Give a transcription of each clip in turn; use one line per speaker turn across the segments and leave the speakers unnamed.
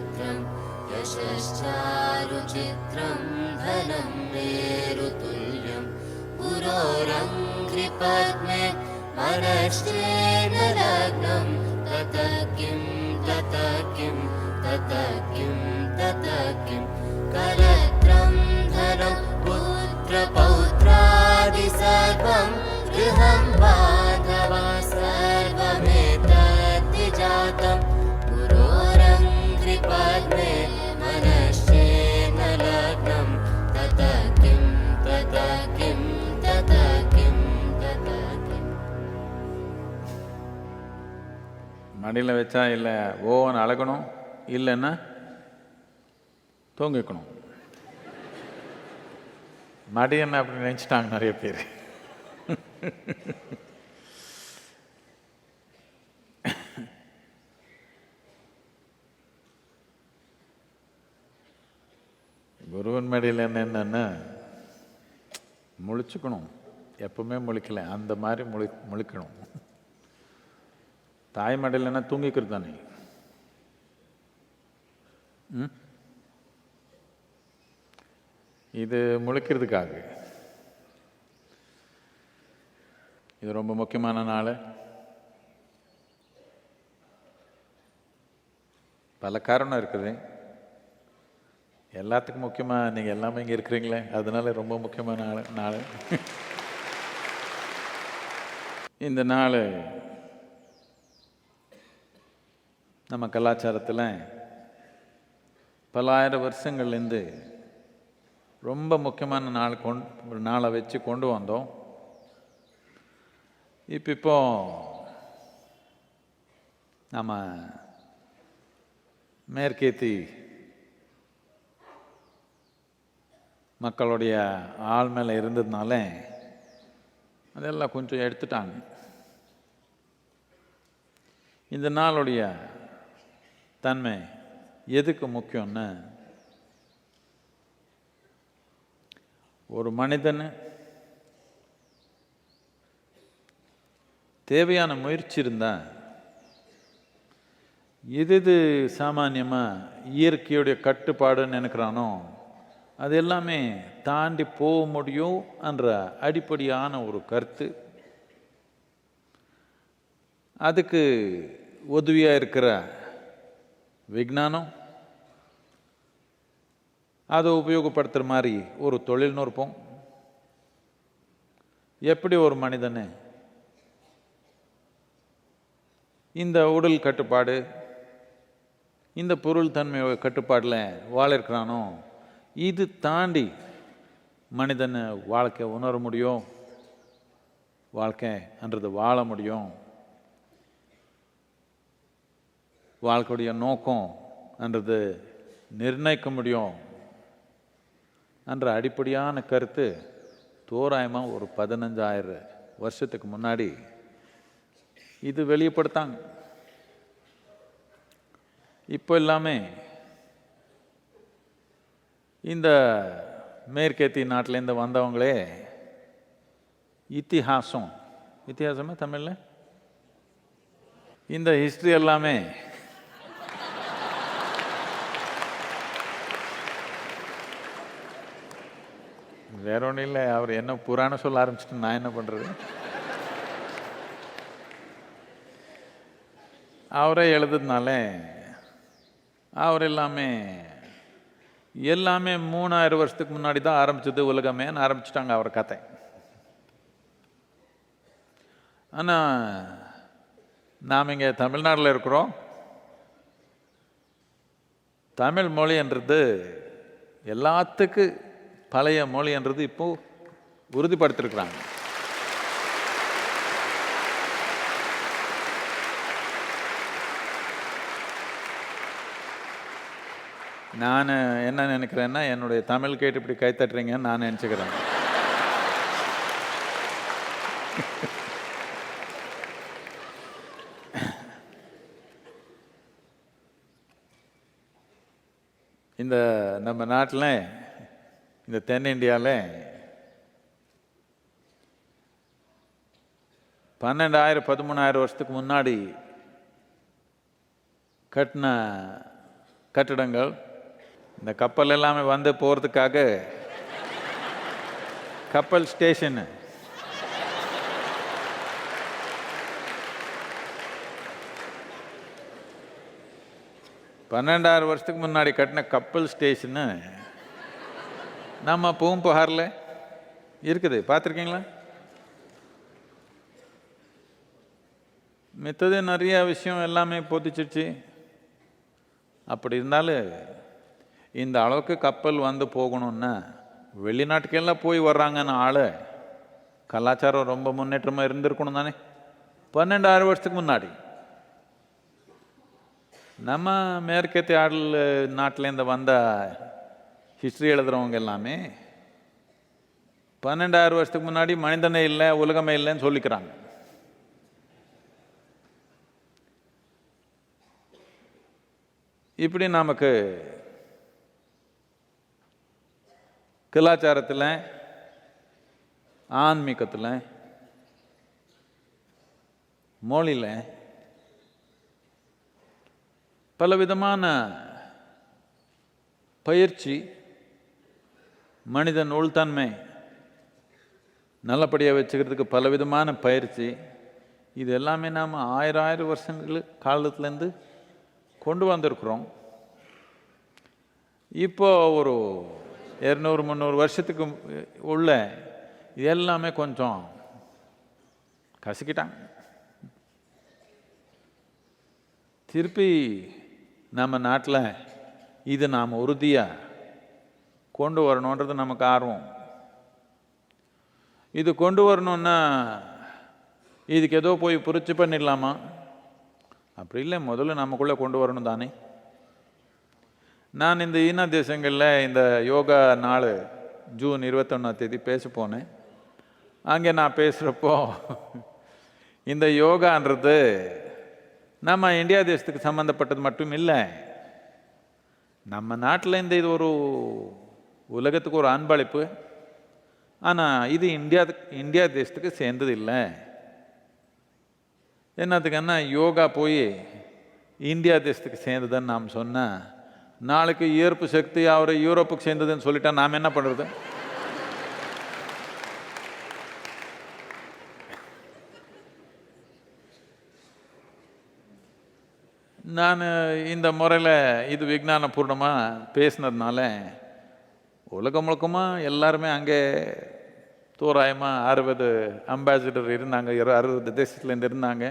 नेत्रं यशश्चारुचित्रं धनं मेरुतुल्यं पुरोरङ्घ्रिपद्मे मनश्चेन लग्नं ततः किं ततः किं ततः किं ततः किं कलत्रं धनं पुत्रपौत्रादि सर्वं गृहं बान्धवा सर्वमेतद्धि जातं पुरोरङ्घ्रिपद्मे मनश्चेन लग्नं ततः किं ततः किं ततः किं ततः किं.
மடியில் வச்சா இல்லை ஓவன் அழகணும், இல்லைன்னா தூங்கிக்கணும். மடி என்ன அப்படி நினச்சிட்டாங்க நிறைய பேர். குருவன் மடியில் என்னென்னா முழிச்சுக்கணும். எப்பவுமே முழிக்கல, அந்த மாதிரி முழிக்கணும். தாய் மடியில் என்ன தூங்கிக்கிறது தானே. இது முழிக்கிறதுக்காக. இது ரொம்ப முக்கியமான நாள். பல காரணம் இருக்குது. எல்லாத்துக்கும் முக்கியமாக நீங்கள் எல்லாமே இங்கே இருக்கிறீங்களே, அதனால ரொம்ப முக்கியமான நாள். இந்த நாள் நம்ம கலாச்சாரத்தில் பல ஆயிரம் வருஷங்கள்லேருந்து ரொம்ப முக்கியமான நாளை வச்சு கொண்டு வந்தோம். இப்போ நம்ம மேற்கேத்தி மக்களுடைய ஆள் மேலே இருந்ததுனால அதெல்லாம் கொஞ்சம் எடுத்துட்டாங்க. இந்த நாளுடைய தன்மை எதுக்கு முக்கியம்னு, ஒரு மனிதன் தேவையான முயற்சி இருந்தால் எது சாமானியமாக இயற்கையுடைய கட்டுப்பாடுன்னு நினைக்கிறானோ அது எல்லாமே தாண்டி போக முடியும் என்ற அடிப்படையான ஒரு கருத்து. அதுக்கு உதவியாக இருக்கிற விஞ்ஞானம், அதை உபயோகப்படுத்துகிற மாதிரி ஒரு தொழில்நுட்பம், எப்படி ஒரு மனிதனை இந்த உடல் கட்டுப்பாடு, இந்த பொருள் தன்மை கட்டுப்பாடில் வாழிருக்கிறானோ, இது தாண்டி மனிதனை வாழ்க்கை உணர முடியும், வாழ்க்கைன்றது வாழ முடியும், வாழ்க்கையுடைய நோக்கம்ன்றது நிர்ணயிக்க முடியும் என்ற அடிப்படையான கருத்து தோராயமாக ஒரு 15,000 வருஷத்துக்கு முன்னாடி இது வெளிப்படுத்தாங்க. இப்போ எல்லாமே இந்த மேற்கேத்தி நாட்டிலேருந்து வந்தவங்களே இத்திஹாசமே தமிழில் இந்த ஹிஸ்ட்ரி எல்லாமே வேற ஒன்றும் இல்லை. அவர் என்ன புராணம் சொல்ல ஆரம்பிச்சுட்டு நான் என்ன பண்ணுறது? அவரே எழுதுறதுனால அவர் எல்லாமே 3000 வருஷத்துக்கு முன்னாடி தான் ஆரம்பிச்சது உலகமேன்னு ஆரம்பிச்சிட்டாங்க அவர் கதை. ஆனால் நாம் இங்கே தமிழ்நாட்டில் இருக்கிறோம். தமிழ் மொழின்றது எல்லாத்துக்கு பழைய மொழின்றது இப்போ உறுதிப்படுத்திருக்கிறாங்க. நான் என்ன நினைக்கிறேன்னா, என்னுடைய தமிழ் கேட்டு இப்படி கைத்தட்டுறீங்கன்னு நான் நினச்சிக்கிறேன். இந்த நம்ம நாட்டில், இந்த தென்னிந்தியாவில் 12,000 13,000 வருஷத்துக்கு முன்னாடி கட்டின கட்டிடங்கள், இந்த கப்பல் எல்லாமே வந்து போகிறதுக்காக கப்பல் ஸ்டேஷனு. பன்னெண்டாயிரம் வருஷத்துக்கு முன்னாடி கட்டின கப்பல் ஸ்டேஷனு நம்ம பூம்புகாரில் இருக்குது, பார்த்துருக்கீங்களா? மித்தது நிறைய விஷயம் எல்லாமே பொதிச்சிடுச்சு. அப்படி இருந்தாலும் இந்த அளவுக்கு கப்பல் வந்து போகணுன்னா வெளிநாட்டுக்கெல்லாம் போய் வர்றாங்கன்னு ஆள் கலாச்சாரம் ரொம்ப முன்னேற்றமாக இருந்திருக்கணும் தானே. 12,000 வருஷத்துக்கு முன்னாடி நம்ம மேற்கத்திய நாட்டிலேருந்து வந்த ஹிஸ்ட்ரி எழுதுகிறவங்க எல்லாமே 12,000 வருஷத்துக்கு முன்னாடி மனிதனே இல்லை, உலகமே இல்லைன்னு சொல்லிக்கிறாங்க. இப்படி நமக்கு கலாச்சாரத்தில், ஆன்மீகத்தில், மொழியில் பலவிதமான பயிற்சி, மனிதன் உள்தன்மை நல்லபடியாக வச்சுக்கிறதுக்கு பலவிதமான பயிற்சி, இது எல்லாமே நாம் ஆயிரம் வருஷங்கள் காலத்துலேருந்து கொண்டு வந்திருக்கிறோம். இப்போ ஒரு 200-300 வருஷத்துக்கு உள்ள இது எல்லாமே கொஞ்சம் கசக்கிட்டாங்க. திருப்பி நம்ம நாட்டில் இது நாம் உறுதியாக கொண்டு வரணுன்றது நமக்கு ஆர்வம். இது கொண்டு வரணுன்னா இதுக்கு ஏதோ போய் புரட்சி பண்ணிடலாமா? அப்படி இல்லை, முதல்ல நமக்குள்ளே கொண்டு வரணும் தானே. நான் இந்த ஈனா தேசங்களில் இந்த யோகா நாள் ஜூன் 21 பேச போனேன். அங்கே நான் பேசுகிறப்போ இந்த யோகான்றது நம்ம இந்தியா தேசத்துக்கு சம்மந்தப்பட்டது மட்டும் இல்லை, நம்ம நாட்டில் இந்த இது ஒரு உலகத்துக்கு ஒரு அன்பளிப்பு. ஆனால் இது இந்தியா தேசத்துக்கு சேர்ந்தது இல்லை. என்னத்துக்குன்னா யோகா போய் இந்தியா தேசத்துக்கு சேர்ந்ததுன்னு நாம் சொன்னால் நாளைக்கு ஈர்ப்பு சக்தி அவரை யூரோப்புக்கு சேர்ந்ததுன்னு சொல்லிட்டா நாம் என்ன பண்ணுறது? நான் இந்த முறையில் இது விஞ்ஞானபூர்ணமாக பேசினதுனால உலகம் முழுக்கமாக எல்லாருமே அங்கே தோராயமாக 60 அம்பாசிடர் இருந்தாங்க, 60 தேசத்துலேருந்து இருந்தாங்க.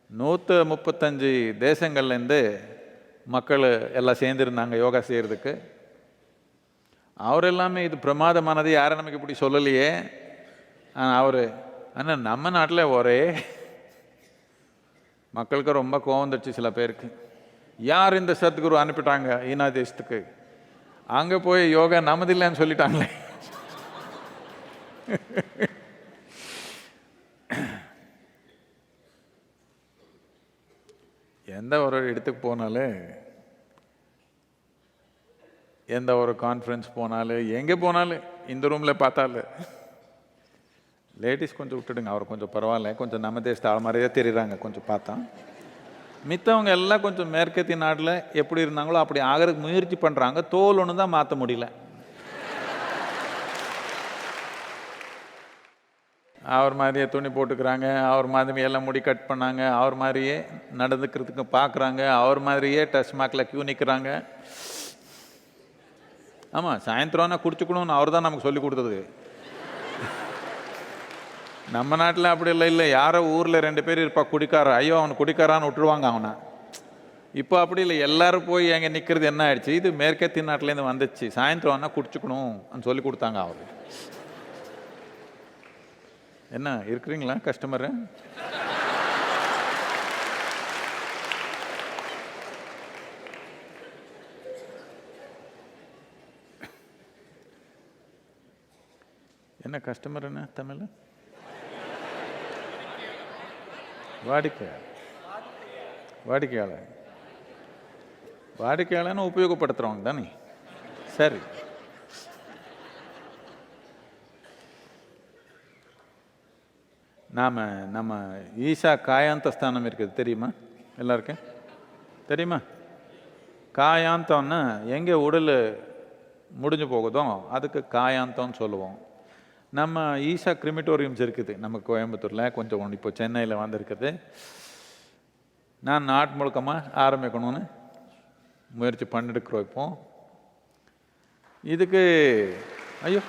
135 தேசங்கள்லேருந்து மக்கள் எல்லாம் சேர்ந்துருந்தாங்க யோகா செய்கிறதுக்கு. அவர் எல்லாமே இது பிரமாதமானது, யாரும் நமக்கு இப்படி சொல்லலையே. ஆனால் நம்ம நாட்டில் ஒரே மக்களுக்கு ரொம்ப கோவம் வந்துடுச்சு. சில பேருக்கு யார் இந்த சத்குரு அனுப்பிட்டாங்க ஈனா தேசத்துக்கு, அங்கே போய் யோகா நமதில்லைன்னு சொல்லிட்டாங்களே. எந்த ஒரு இடத்துக்கு போனாலும், எந்த ஒரு கான்ஃபரன்ஸ் போனாலும், எங்கே போனாலும், இந்த ரூமில் பார்த்தாலும் லேடிஸ் கொஞ்சம் விட்டுடுங்க, அவர் கொஞ்சம் பரவாயில்ல, கொஞ்சம் நம்ம தேசத்து ஆள் மாதிரியே தெரியுறாங்க கொஞ்சம் பார்த்தா. மித்தவங்க எல்லாம் கொஞ்சம் மேற்கத்திய நாட்டில் எப்படி இருந்தாங்களோ அப்படி ஆகிறதுக்கு முயற்சி பண்ணுறாங்க. தோல் ஒன்று தான் மாற்ற முடியல. அவர் மாதிரியே துணி போட்டுக்கிறாங்க, அவர் மாதிரி எல்லாம் முடி கட் பண்ணாங்க, அவர் மாதிரியே நடந்துக்கிறதுக்கு பார்க்குறாங்க, அவர் மாதிரியே டச் மார்க்கில் கியூ நிற்கிறாங்க. ஆமாம், சாயந்தரம்னா குடிச்சுக்கணும்னு அவர் தான் நமக்கு சொல்லி கொடுத்தது. நம்ம நாட்டில் அப்படி இல்லை, யாரோ ஊரில் 2 பேர் இருப்பா குடிக்கார, ஐயோ அவனை குடிக்காரான்னு விட்டுருவாங்க அவனை. இப்போ அப்படி இல்லை, எல்லோரும் போய் அங்கே நிற்கிறது என்ன ஆயிடுச்சு, இது மேற்கத்திய நாட்டிலேருந்து வந்துச்சு, சாயந்தரம்னா குடிச்சுக்கணும் சொல்லி கொடுத்தாங்க அவர். என்ன இருக்கிறீங்களா கஸ்டமரு? என்ன கஸ்டமர் என்ன தமிழ்? வாடிக்கையாளர். வாடிக்கையாளர்னு உபயோகப்படுத்துகிறவங்க தானே. சரி, நம்ம ஈஷா காயாந்த ஸ்தானம் இருக்குது தெரியுமா? எல்லாருக்கும் தெரியுமா? காயாந்தம்னா எங்கே உடல் முடிஞ்சு போகுதோ அதுக்கு காயாந்தம்னு சொல்லுவோம். நம்ம ஈஷா கிரிமிட்டோரியம்ஸ் இருக்குது நம்ம கோயம்புத்தூரில், கொஞ்சம் இப்போ சென்னையில் வந்திருக்குது. நான் நாட்டு முழுக்கமாக ஆரம்பிக்கணும்னு முயற்சி பண்ணிருக்கிறோம். இப்போ இதுக்கு ஐயோ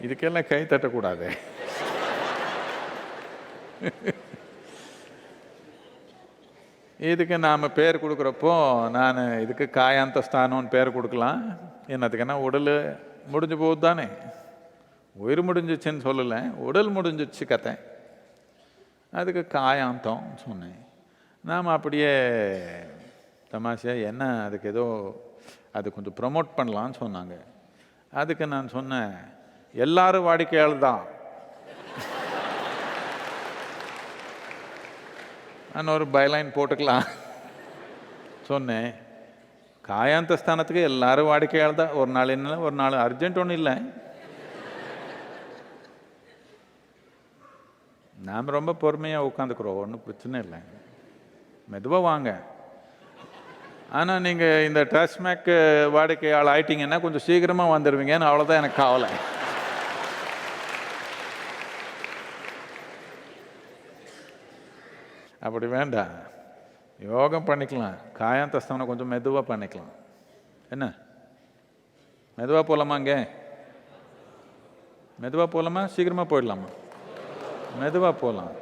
இதுக்கெல்லாம் கை தட்டக்கூடாது. இதுக்கு நாம் பேர் கொடுக்குறப்போ நான் இதுக்கு காயாந்த ஸ்தானம்னு பேர் கொடுக்கலாம். என்னத்துக்குன்னா உடல் முடிஞ்சு போகுது தானே, உயிர் முடிஞ்சிச்சுன்னு சொல்லலை, உடல் முடிஞ்சிச்சு கதை, அதுக்கு காயாந்தம் சொன்னேன். நாம் அப்படியே தமாஷையாக என்ன அதுக்கு ஏதோ அது கொஞ்சம் ப்ரமோட் பண்ணலான்னு சொன்னாங்க. அதுக்கு நான் சொன்னேன், எல்லாரும் வாடிக்கையாளர் தான். நான் ஒரு பைலைன் போட்டுக்கலாம் சொன்னேன். காயாந்த ஸ்தானத்துக்கு எல்லாரும் வாடிக்கையாளர் தான். ஒரு நாள் என்ன, ஒரு நாள் அர்ஜென்ட் ஒன்றும் இல்லை. நாம் ரொம்ப பொறுமையாக உட்காந்துக்கிறோம், ஒன்றும் பிரச்சனை இல்லை, மெதுவாக வாங்க. ஆனால் நீங்கள் இந்த டாஸ்மாக் வாடிக்கையாளர் ஆயிட்டீங்கன்னா கொஞ்சம் சீக்கிரமாக வந்துடுவீங்கன்னு அவ்வளோதான் எனக்கு கவலை. அப்படி வேண்டாம், யோகம் பண்ணிக்கலாம், காயாந்த ஸ்தானம் கொஞ்சம் மெதுவாக பண்ணிக்கலாம். என்ன மெதுவாக போகலாமா? அங்கே மெதுவாக போகலாமா, சீக்கிரமாக போயிடலாமா? மெதுவாக போகலாம்.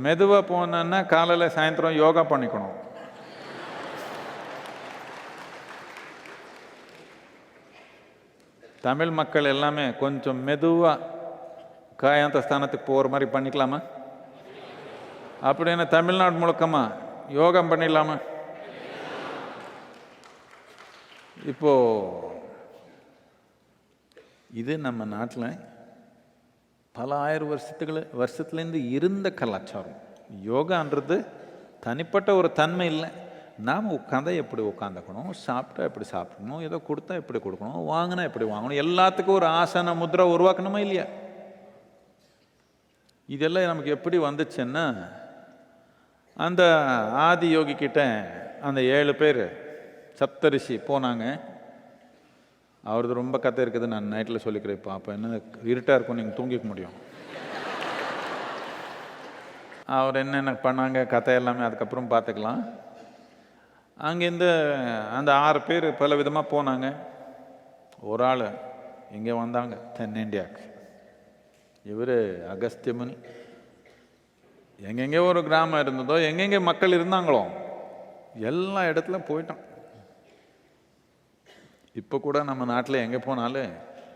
மெதுவாக போனோன்னா காலையில் சாயந்தரம் யோகா பண்ணிக்கணும். தமிழ் மக்கள் எல்லாமே கொஞ்சம் மெதுவாக காயாந்த ஸ்தானத்துக்கு போகிற மாதிரி பண்ணிக்கலாமா? அப்படின்னு தமிழ்நாடு முழுக்கமா யோகம் பண்ணிடலாமா? இப்போ இது நம்ம நாட்டில் பல ஆயிரம் வருஷத்துலேருந்து இருந்த கலாச்சாரம். யோகான்றது தனிப்பட்ட ஒரு தன்மை இல்லை. நாம் உட்காந்தா எப்படி உட்காந்துக்கணும், சாப்பிட்டா எப்படி சாப்பிடணும், ஏதோ கொடுத்தா எப்படி கொடுக்கணும், வாங்கினா எப்படி வாங்கணும், எல்லாத்துக்கும் ஒரு ஆசன முத்ரா உருவாக்கணுமா இல்லையா? இதெல்லாம் நமக்கு எப்படி வந்துச்சுன்னா, அந்த ஆதி யோகி கிட்ட அந்த 7 பேர் சப்தரிஷி போனாங்க. அவரது ரொம்ப கதை இருக்குது, நான் நைட்டில் சொல்லிக்கிறேன். இப்போ அப்போ என்ன இருட்டாக இருக்கும், நீங்கள் தூங்கிக்க முடியும். அவர் என்னென்ன பண்ணாங்க கதை எல்லாமே அதுக்கப்புறம் பார்த்துக்கலாம். அங்கேருந்து அந்த 6 பேர் பல விதமாக போனாங்க. ஒரு ஆள் இங்கே வந்தாங்க தென்னிந்தியாவுக்கு. இவர் அகஸ்திய முனி. எங்கெங்கே ஒரு கிராமம் இருந்ததோ, எங்கெங்கே மக்கள் இருந்தாங்களோ எல்லா இடத்துல போயிட்டான். இப்போ கூட நம்ம நாட்டில் எங்கே போனாலும்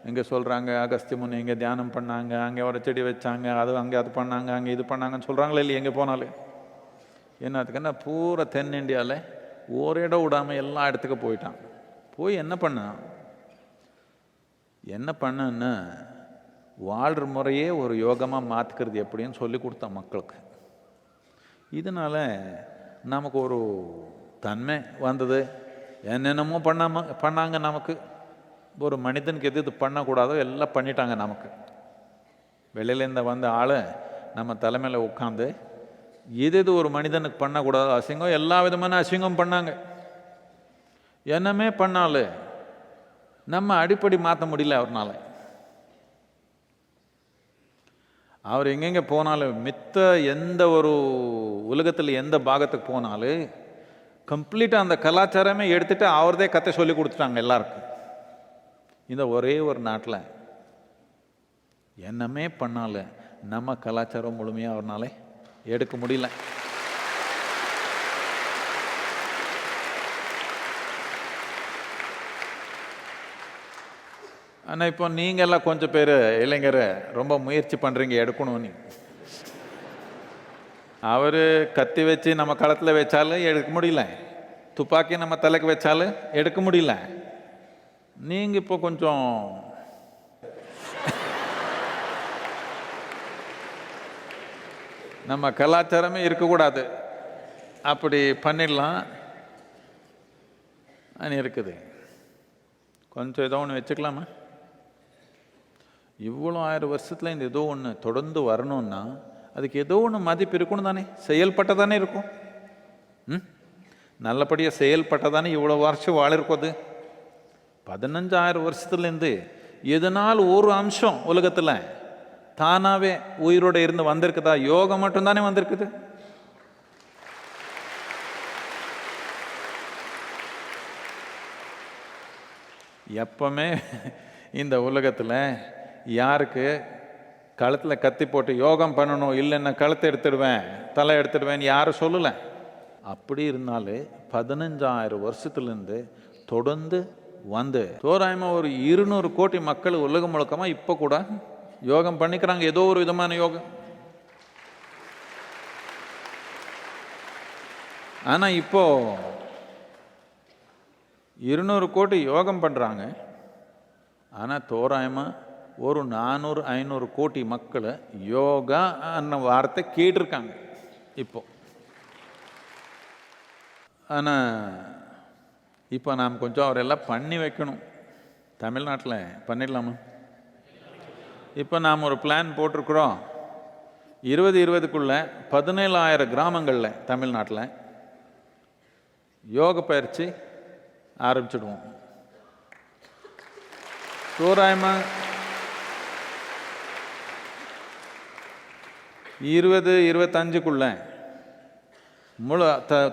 எங்கே சொல்கிறாங்க, அகஸ்திய முனி இங்கே தியானம் பண்ணாங்க, அங்கே ஒரு செடி வச்சாங்க, அது அங்கே அது பண்ணாங்க, அங்கே இது பண்ணாங்கன்னு சொல்கிறாங்களே இல்லையா? எங்கே போனாலும் என்னத்துக்குன்னா பூரா தென்னிந்தியாவில் ஒரு இடம் விடாமல் எல்லா இடத்துக்கு போயிட்டான். போய் என்ன பண்ணன்னா வாழ்கிற முறையே ஒரு யோகமாக மாற்றிக்கிறது எப்படின்னு சொல்லி கொடுத்தான் மக்களுக்கு. இதனால் நமக்கு ஒரு தன்மை வந்தது. என்னென்னமோ பண்ணாங்க. நமக்கு ஒரு மனிதனுக்கு எது இது பண்ணக்கூடாதோ எல்லாம் பண்ணிட்டாங்க. நமக்கு வெளியிலேருந்து வந்த ஆள் நம்ம தலைமையில் உட்காந்து எது ஒரு மனிதனுக்கு பண்ணக்கூடாதோ அசிங்கம், எல்லா விதமான அசிங்கம் பண்ணாங்க. என்னமே பண்ணாலும் நம்ம அடிப்படை மாற்ற முடியல அவர்னால. அவர் எங்கெங்கே போனாலும், மித்த எந்த ஒரு உலகத்தில் எந்த பாகத்துக்கு போனாலும் கம்ப்ளீட்டாக அந்த கலாச்சாரமே எடுத்துகிட்டு அவர்தே கதை சொல்லி கொடுத்துட்டாங்க எல்லாருக்கும். இந்த ஒரே ஒரு நாட்டில் என்னமே பண்ணாலும் நம்ம கலாச்சாரம் முழுமையாக அவர்னால எடுக்க முடியல. ஆனால் இப்போ நீங்கள்லாம் கொஞ்சம் பேர் இளைஞர் ரொம்ப முயற்சி பண்ணுறீங்க எடுக்கணும்னு. அவர் கத்தி வச்சு நம்ம களத்தில் வச்சாலும் எடுக்க முடியல, துப்பாக்கி நம்ம தலைக்கு வச்சாலும் எடுக்க முடியல. நீங்கள் இப்போ கொஞ்சம் நம்ம கலாச்சாரமே இருக்கக்கூடாது, அப்படி பண்ணிடலாம் இருக்குது. கொஞ்சம் ஏதோ ஒன்று வச்சுக்கலாமா? இவ்வளோ 1000 வருஷத்தில் இந்த ஏதோ ஒன்று தொடர்ந்து வரணும்னா அதுக்கு ஏதோ ஒன்று மதிப்பு இருக்கணும் தானே, செயல்பட்ட தானே இருக்கும். நல்லபடியாக செயல்பட்ட தானே இவ்வளோ வருஷம் வாழிருக்கும். அது 15000 வருஷத்துலேருந்து எதனால் ஒரு அம்சம் உலகத்தில் தானாகவே உயிரோடு இருந்து வந்திருக்குதா? யோகம் மட்டும்தானே வந்திருக்குது. எப்பவுமே இந்த உலகத்தில் யாருக்கு கழுத்தில் கத்தி போட்டு யோகம் பண்ணணும், இல்லைன்னா கழுத்தை எடுத்துடுவேன், தலை எடுத்துடுவேன் யாரும் சொல்லலை. அப்படி இருந்தாலும் 15000 வருஷத்துலேருந்து தொடர்ந்து வந்து தோராயமாக ஒரு 200 கோடி மக்கள் உலகம் முழுக்கமாக இப்போ கூட யோகம் பண்ணிக்கிறாங்க, ஏதோ ஒரு விதமான யோகம். ஆனால் இப்போ 200 கோடி யோகம் பண்ணுறாங்க. ஆனால் தோராயமாக ஒரு 400-500 கோடி மக்கள் யோகா அன்ன வார்த்தை கேட்டிருக்காங்க இப்போ. ஆனால் இப்போ நாம் கொஞ்சம் அவரெல்லாம் பண்ணி வைக்கணும். தமிழ்நாட்டில் பண்ணிடலாமா? இப்போ நாம் ஒரு பிளான் போட்டிருக்கிறோம். 2020க்குள்ளே 17000 கிராமங்களில் தமிழ்நாட்டில் யோக பயிற்சி ஆரம்பிச்சிடுவோம். தோராயமாக 2025க்குள்ள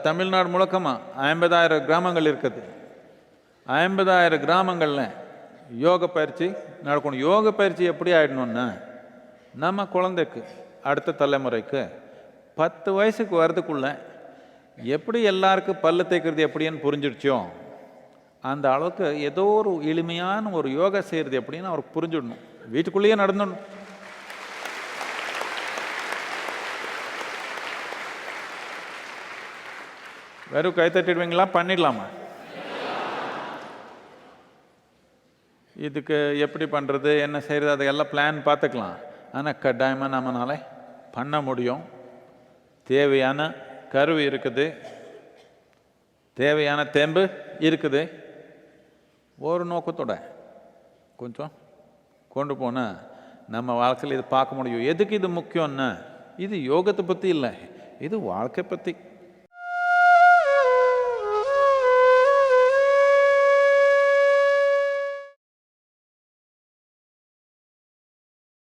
தமிழ்நாடு முழுக்கமாக 50000 கிராமங்கள் இருக்குது. 50000 கிராமங்களில் யோக பயிற்சி நடக்கணும். யோக பயிற்சி எப்படி ஆகிடணுன்னா, நம்ம குழந்தைக்கு அடுத்த தலைமுறைக்கு 10 வயசுக்கு வர்றதுக்குள்ள எப்படி எல்லாருக்கும் பல்லு தேய்க்கிறது எப்படின்னு புரிஞ்சிடுச்சோ அந்த அளவுக்கு ஏதோ ஒரு எளிமையான ஒரு யோகா செய்கிறது எப்படின்னு அவருக்கு புரிஞ்சிடணும். வீட்டுக்குள்ளேயே நடந்துடணும். வெறும் கை தட்டிடுவீங்களா? பண்ணிடலாமா? இதுக்கு எப்படி பண்ணுறது, என்ன செய்கிறது, அதையெல்லாம் பிளான் பார்த்துக்கலாம். ஆனால் கட்டாயமாக நம்மளால பண்ண முடியும். தேவையான கருவி இருக்குது, தேவையான தெம்பு இருக்குது. ஒரு நோக்கத்தோட கொஞ்சம் கொண்டு போனால் நம்ம வாழ்க்கையில் இது பார்க்க முடியும். எதுக்கு இது முக்கியம்னா, இது யோகத்தை பற்றி இல்லை, இது வாழ்க்கை பற்றி.